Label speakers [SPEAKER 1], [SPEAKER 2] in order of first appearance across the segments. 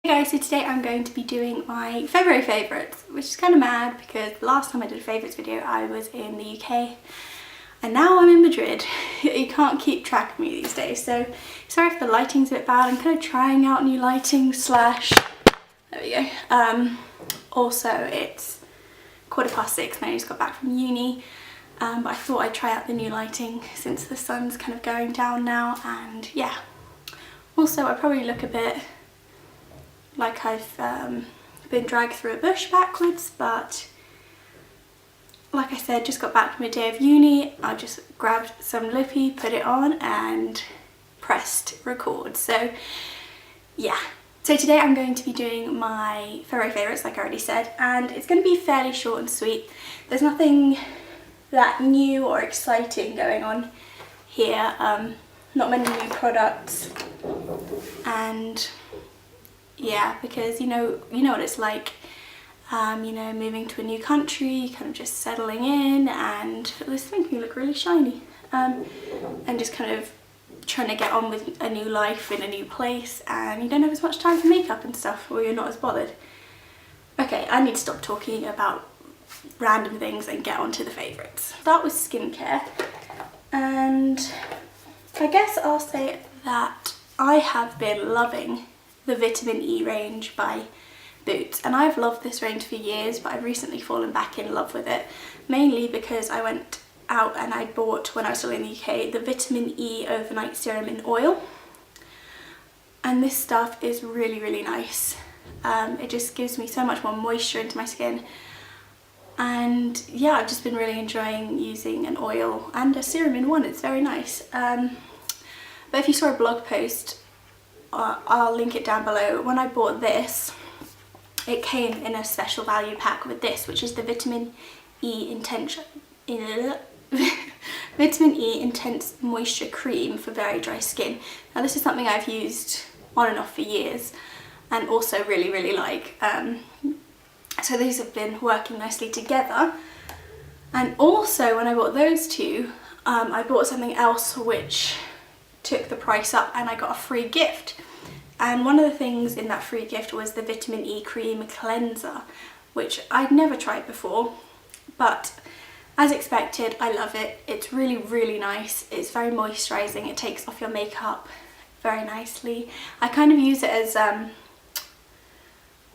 [SPEAKER 1] Hey guys, so today I'm going to be doing my February favourites, which is kind of mad because the last time I did a favourites video I was in the UK and now I'm in Madrid. You can't keep track of me these days, so sorry if the lighting's a bit bad. I'm kind of trying out new lighting slash, there we go. Also it's 6:15 and I just got back from uni, but I thought I'd try out the new lighting since the sun's kind of going down now, and yeah. Also I probably look a bit like I've been dragged through a bush backwards, but like I said, just got back from a day of uni. I just grabbed some lippy, put it on and pressed record. So yeah, so today I'm going to be doing my February favourites like I already said, and it's going to be fairly short and sweet. There's nothing that new or exciting going on here, not many new products, and yeah, because you know what it's like, you know, moving to a new country, kind of just settling in, and this makes me look really shiny, and just kind of trying to get on with a new life in a new place, and you don't have as much time for makeup and stuff, or you're not as bothered. Okay, I need to stop talking about random things and get on to the favourites. Start with skincare, and I guess I'll say that I have been loving the Vitamin E range by Boots, and I've loved this range for years, but I've recently fallen back in love with it, mainly because I went out and I bought, when I was still in the UK, the Vitamin E overnight serum in oil, and this stuff is really nice. It just gives me so much more moisture into my skin, and yeah, I've just been really enjoying using an oil and a serum in one. It's very nice. But if you saw a blog post, I'll link it down below. When I bought this, it came in a special value pack with this, which is the Vitamin E Intense Moisture Cream for very dry skin. Now this is something I've used on and off for years and also really like. So these have been working nicely together. And also when I bought those two, I bought something else which took the price up, and I got a free gift, and one of the things in that free gift was the Vitamin E Cream Cleanser, which I'd never tried before, but as expected I love it. It's really nice. It's very moisturising. It takes off your makeup very nicely. I kind of use it as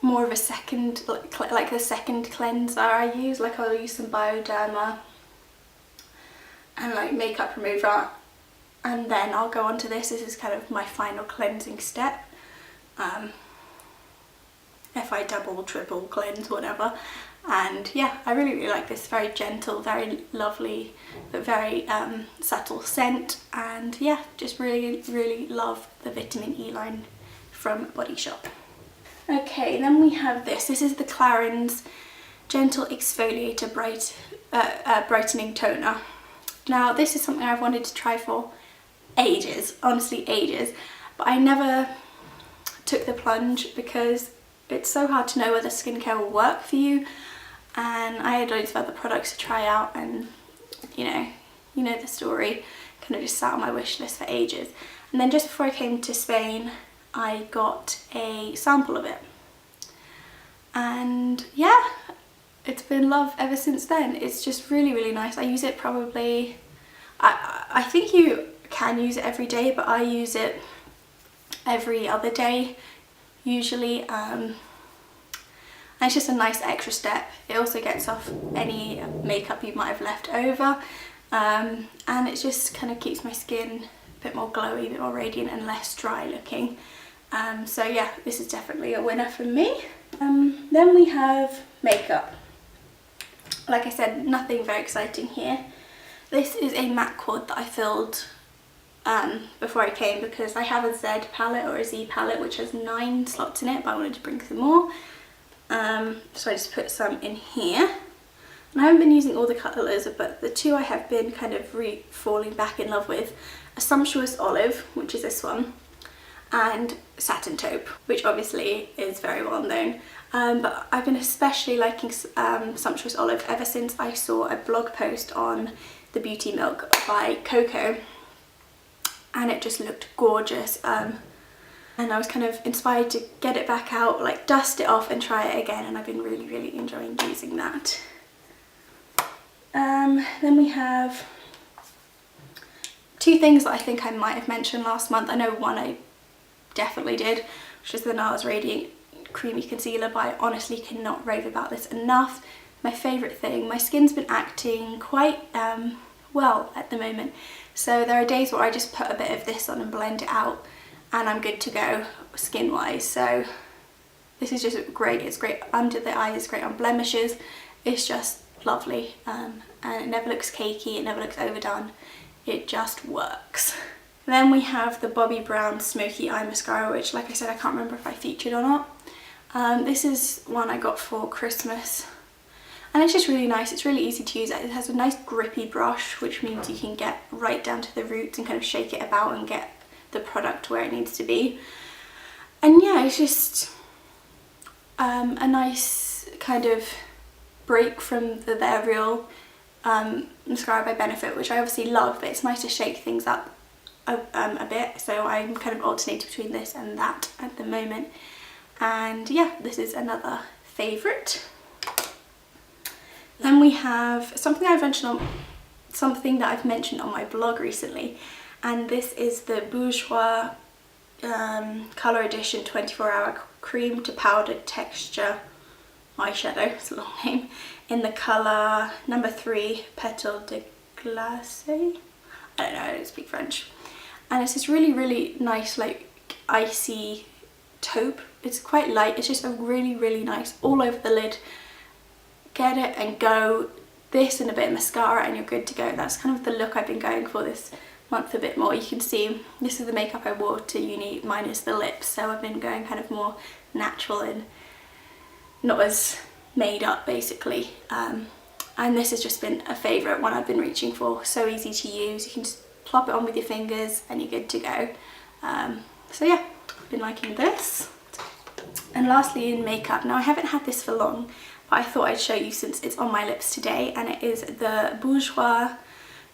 [SPEAKER 1] more of a second, like the second cleanser I use. Like I'll use some Bioderma and like makeup remover, and then I'll go on to this. This is kind of my final cleansing step. If I double, triple cleanse, whatever. And yeah, I really like this. Very gentle, very lovely, but very subtle scent. And yeah, just really love the Vitamin E line from Body Shop. Okay, then we have this. This is the Clarins Gentle Exfoliator Brightening Toner. Now this is something I've wanted to try for ages, honestly ages, but I never took the plunge because it's so hard to know whether skincare will work for you, and I had loads of other products to try out, and you know the story, kind of just sat on my wish list for ages. And then just before I came to Spain I got a sample of it, and yeah, it's been love ever since then. It's just really nice. I use it probably, I think you can use it every day, but I use it every other day usually, and it's just a nice extra step. It also gets off any makeup you might have left over, and it just kind of keeps my skin a bit more glowy, a bit more radiant and less dry looking. So yeah, this is definitely a winner for me. Then we have makeup. Like I said, nothing very exciting here. This is a MAC quad that I filled before I came, because I have a Z palette or a Z palette which has 9 slots in it, but I wanted to bring some more. So I just put some in here. And I haven't been using all the colours, but the two I have been kind of falling back in love with are Sumptuous Olive, which is this one, and Satin Taupe, which obviously is very well known. But I've been especially liking Sumptuous Olive ever since I saw a blog post on the Beauty Milk by Coco, and it just looked gorgeous. And and I was kind of inspired to get it back out, like dust it off and try it again, and I've been really enjoying using that. Then we have two things that I think I might have mentioned last month. I know one I definitely did, which is the NARS Radiant Creamy Concealer, but I honestly cannot rave about this enough. My favourite thing. My skin's been acting quite well at the moment, so there are days where I just put a bit of this on and blend it out and I'm good to go skin wise. So this is just great. It's great under the eyes, it's great on blemishes, it's just lovely, and it never looks cakey, it never looks overdone, it just works. Then we have the Bobbi Brown Smoky Eye Mascara, which, like I said, I can't remember if I featured or not. This is one I got for Christmas, and it's just really nice. It's really easy to use. It has a nice grippy brush, which means you can get right down to the roots and kind of shake it about and get the product where it needs to be. And yeah, it's just a nice kind of break from the Bare Real mascara by Benefit, which I obviously love, but it's nice to shake things up a bit. So I'm kind of alternating between this and that at the moment. And yeah, this is another favourite. Then we have something that I've mentioned on my blog recently, and this is the Bourjois Colour Edition 24-Hour Cream to Powder Texture Eyeshadow, it's a long name, in the colour number 3, Petal de Glace. I don't know, I don't speak French. And it's this really nice, like, icy taupe. It's quite light, it's just a really nice all over the lid. Get it and go. This and a bit of mascara and you're good to go. That's kind of the look I've been going for this month a bit more. You can see this is the makeup I wore to uni minus the lips, so I've been going kind of more natural and not as made up basically. And this has just been a favourite one I've been reaching for. So easy to use, you can just plop it on with your fingers and you're good to go. So yeah, I've been liking this. And lastly, in makeup, now I haven't had this for long, but I thought I'd show you since it's on my lips today, and it is the Bourjois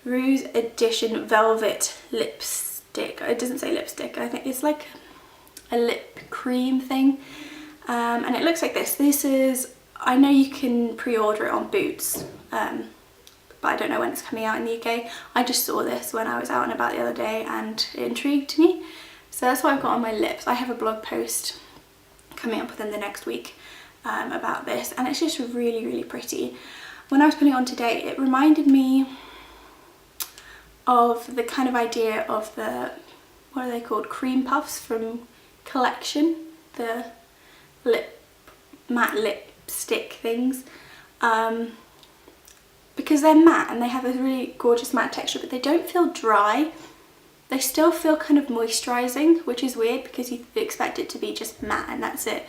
[SPEAKER 1] Rouge Edition Velvet Lipstick. It doesn't say lipstick, I think it's like a lip cream thing, and it looks like this. This is, I know you can pre-order it on Boots, but I don't know when it's coming out in the UK. I just saw this when I was out and about the other day and it intrigued me, so that's what I've got on my lips. I have a blog post coming up within the next week about this, and it's just really pretty. When I was putting it on today, it reminded me of the kind of idea of the, what are they called, cream puffs from Collection, the matte lipstick things, because they're matte and they have a really gorgeous matte texture, but they don't feel dry. They still feel kind of moisturising, which is weird because you expect it to be just matte and that's it.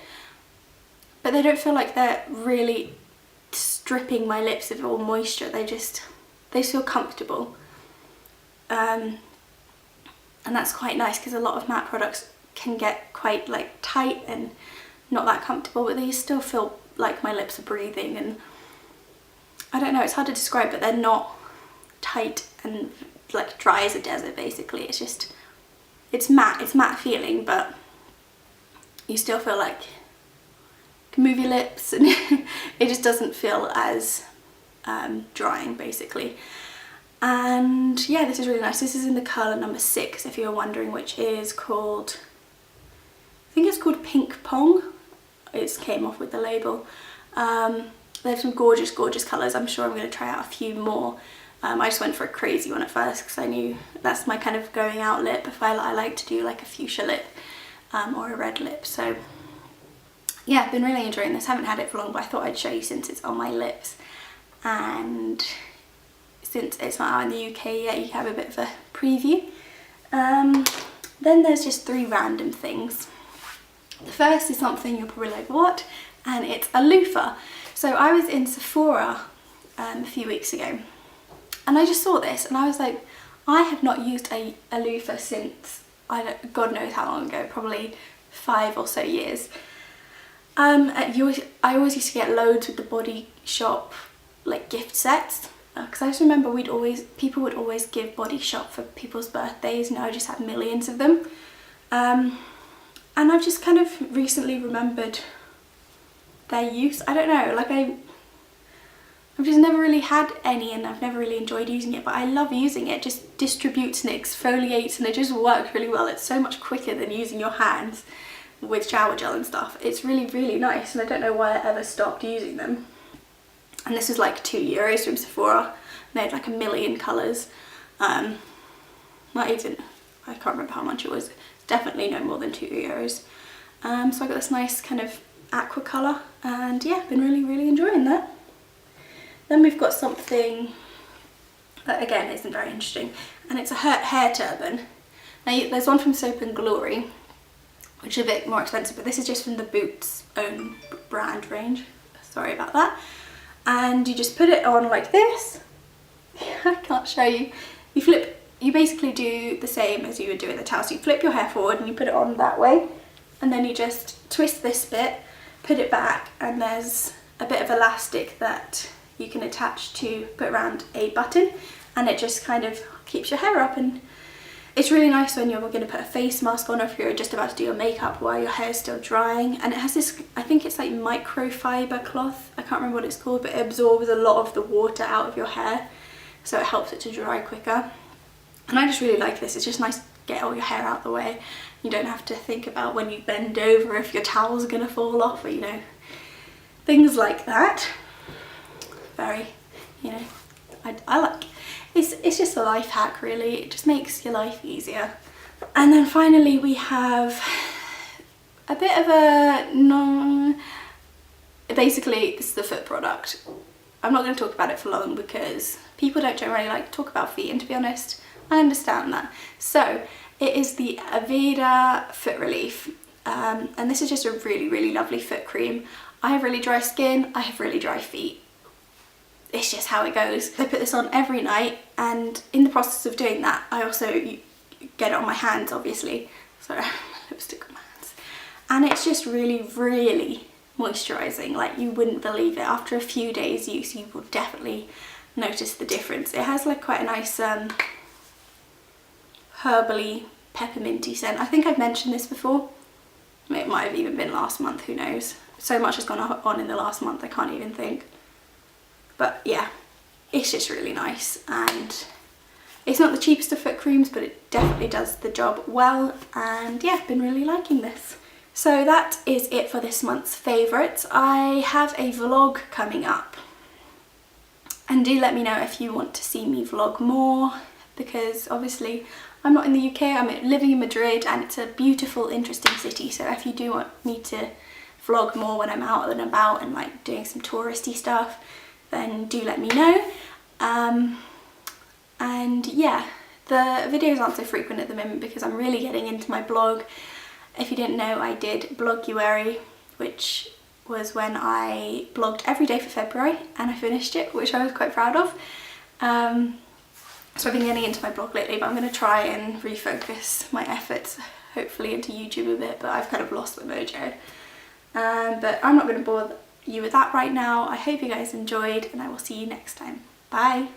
[SPEAKER 1] But they don't feel like they're really stripping my lips of all moisture. They feel comfortable. And that's quite nice because a lot of matte products can get quite like tight and not that comfortable, but they still feel like my lips are breathing, and I don't know, it's hard to describe, but they're not tight and like dry as a desert basically. It's just, it's matte feeling, but you still feel like you can move your lips and it just doesn't feel as drying basically. And yeah, this is really nice. This is in the colour number 6 if you're wondering, which is called, I think it's called Pink Pong. It came off with the label. They have some gorgeous colours. I'm sure I'm going to try out a few more. I just went for a crazy one at first because I knew that's my kind of going out lip. If I like to do like a fuchsia lip or a red lip. So yeah, I've been really enjoying this. Haven't had it for long, but I thought I'd show you since it's on my lips. And since it's not out in the UK yet, you have a bit of a preview. Then there's just 3 random things. The first is something you're probably like, what? And it's a loofah. So I was in Sephora a few weeks ago, and I just saw this and I was like, I have not used a loofah since, God knows how long ago, probably 5 or so years. I always used to get loads with the Body Shop like gift sets, because I just remember people would always give Body Shop for people's birthdays, and I just had millions of them. and I've just kind of recently remembered their use. I don't know, like I've just never really had any, and I've never really enjoyed using it, but I love using it. It just distributes and exfoliates, and it just works really well. It's so much quicker than using your hands with shower gel and stuff. It's really, really nice, and I don't know why I ever stopped using them. And this was like €2 from Sephora. They had like a million colours. Not even, I can't remember how much it was. It's definitely no more than €2. So I got this nice kind of aqua colour, and yeah, been really, really enjoying that. Then we've got something that again isn't very interesting, and it's a hair turban. Now there's one from Soap and Glory, which is a bit more expensive, but this is just from the Boots own brand range. Sorry about that. And you just put it on like this. I can't show you. You basically do the same as you would do with a towel. So you flip your hair forward and you put it on that way, and then you just twist this bit, put it back, and there's a bit of elastic that you can attach to put around a button, and it just kind of keeps your hair up. And it's really nice when you're going to put a face mask on, or if you're just about to do your makeup while your hair is still drying. And it has this, I think it's like microfiber cloth, I can't remember what it's called, but it absorbs a lot of the water out of your hair, so it helps it to dry quicker. And I just really like this. It's just nice to get all your hair out the way. You don't have to think about when you bend over if your towel's going to fall off, or you know, things like that. Very, you know, I like, it's just a life hack really. It just makes your life easier. And then finally we have a bit of a basically this is the foot product. I'm not going to talk about it for long because people don't generally like to talk about feet, and to be honest, I understand that. So it is the Aveda Foot Relief, and this is just a really, really lovely foot cream. I have really dry skin, I have really dry feet. It's just how it goes. I put this on every night, and in the process of doing that I also get it on my hands, obviously. Sorry, my lipstick on my hands. And it's just really, really moisturising. Like, you wouldn't believe it. After a few days use, you will definitely notice the difference. It has like quite a nice herbally, pepperminty scent. I think I've mentioned this before. It might have even been last month, who knows. So much has gone on in the last month, I can't even think. But yeah, it's just really nice, and it's not the cheapest of foot creams, but it definitely does the job well. And yeah, I've been really liking this. So that is it for this month's favourites. I have a vlog coming up, and do let me know if you want to see me vlog more, because obviously I'm not in the UK, I'm living in Madrid, and it's a beautiful, interesting city. So if you do want me to vlog more when I'm out and about and like doing some touristy stuff, then do let me know. And yeah, the videos aren't so frequent at the moment because I'm really getting into my blog. If you didn't know, I did Bloguary, which was when I blogged every day for February, and I finished it, which I was quite proud of. So I've been getting into my blog lately, but I'm going to try and refocus my efforts, hopefully into YouTube a bit, but I've kind of lost the mojo. But I'm not going to bore you with that right now. I hope you guys enjoyed, and I will see you next time. Bye!